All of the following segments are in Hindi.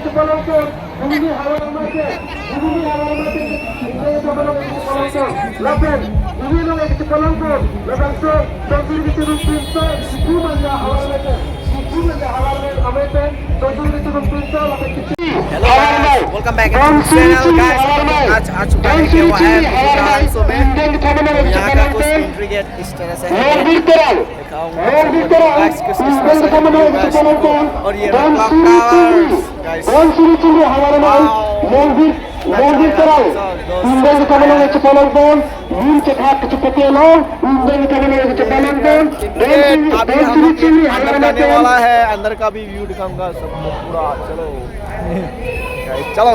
Cepalongkong, Bumi Hawar Mate, Lapen, Bumi Nong Cepalongkong, Labangso, Tonjur Biturung Pinto, Sikumanda Hawar Mate, Sikumanda Hawar Mate, Tonjur Biturung Pinto, Lapen Kecil. Hello guys, welcome back to channel guys. आज आ चुका है KOI फ्रांसो में। यहाँ का कुछ इंट्रीगेट इस तरह से है, दिखाऊंगा गाइस किस तरह से है गाइस। और ये क्लॉक टावर्स गाइस, अभी हम अंदर जाने वाला है, अंदर का भी व्यू दिखाऊंगा सबको पूरा। चलो चलो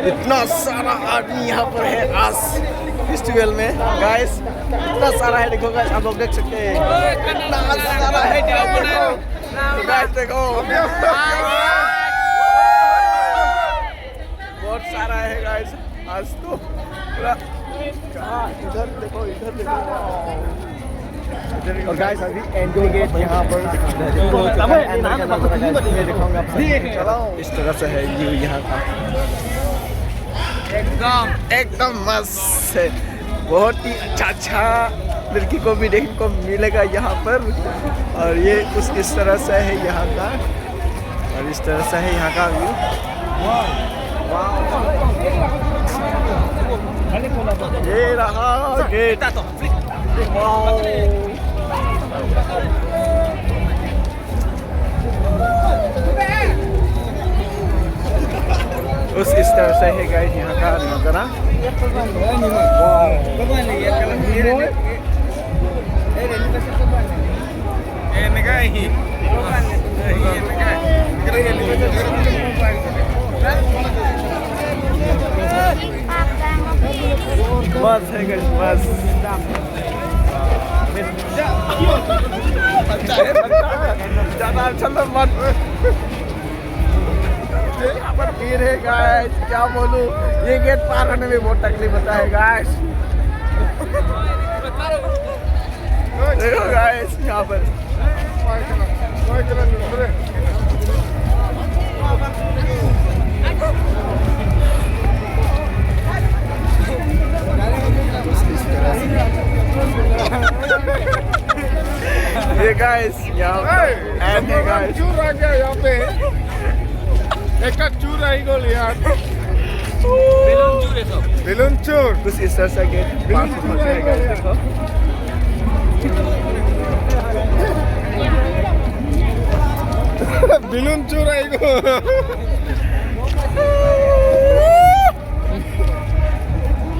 इतना सारा आदमी यहाँ पर है आज फेस्टिवल में गाइस। इतना सारा है, देखो गाइस, आप लोग देख सकते हैं इतना सारा है। गाइस देखो बहुत सारा है गाइस आज तो पूरा। कहाँ इधर देखो, इधर देखो। और गाइस अभी एंट्री गेट यहाँ पर दिखाऊंगा। चलो इस तरह से है व्यू यहाँ का, एकदम मस्त है। बहुत ही अच्छा लड़की को भी देखने को मिलेगा यहाँ पर। और ये कुछ इस तरह से है यहाँ का, और इस तरह से है यहाँ का व्यू। ये रहा गेट। उस इस तरह से है गाइस यहाँ का नजारा। बस है गाइस, बस ज्यादा चलो मत। यहाँ पर भीड़ है गाइस, क्या बोलूं, ये गेट पार होने में बहुत तकलीफ होता है गाइस। देखो गाइस यहाँ पर ये गाइस यहाँ ऐड है गाइस। चूर आ गया यहाँ पे, एक चूर आई गोल यार, बेलून चूर कुछ इस तरह से गेट पास होता है गाइस। देखो बेलून चूर आई गो,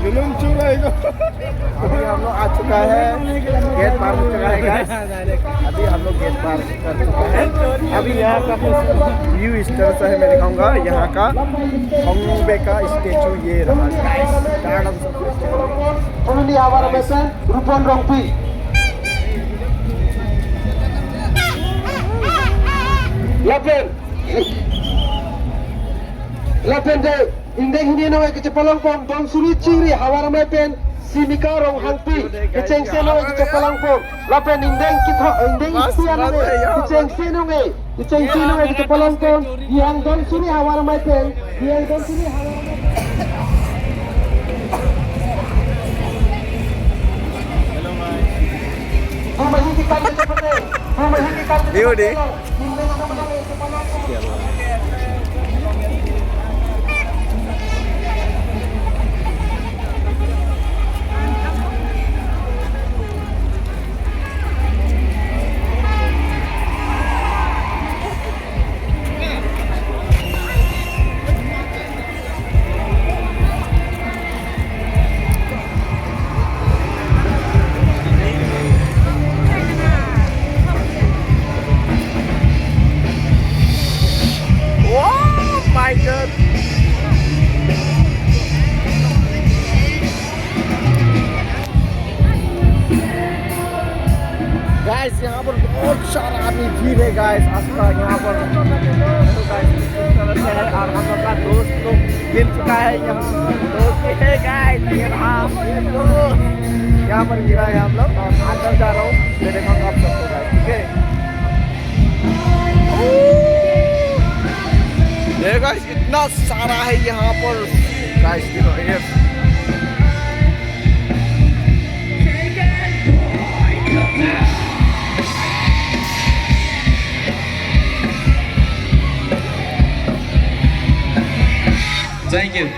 बेलून चूर आई गो। अभी हम लोग आ चुका है, गेट पार हो चुका है गाइस। अभी हम लोग गेट पार कर चुका है। अभी यहाँ का व्यू इस तरह से है, मैं दिखाऊंगा यहाँ का हॉन्गबे का स्टेचू। ये रहा गाइस, गार्डन सब Only our message, Rupon Rongpi. Lapen de indeng hindi no ke Cepalong pom dong suri ciri hawar mai pen simika rong hangpi keceng seno ke Cepalong pom. Lapen indeng kita indeng itu ano keceng seno ke Cepalong pom yang dong suri hawar mai pen yang dong suri hawar mai. View deh. Guys यहाँ पर बहुत सारा आदमी भीड़ है गाइस आज का यहाँ पर। तो गाइस तरफ से है और हम लोग का दोस्त लोग मिल चुका है यहाँ दोस्त है गाइस ये रहा यहाँ पर गिरा है हम लोग और अंदर जा रहा हूँ मैं देखूँगा आप सबको गाइस ठीक है ये गाइस इतना सारा है यहाँ पर गाइस you know ये Thank you.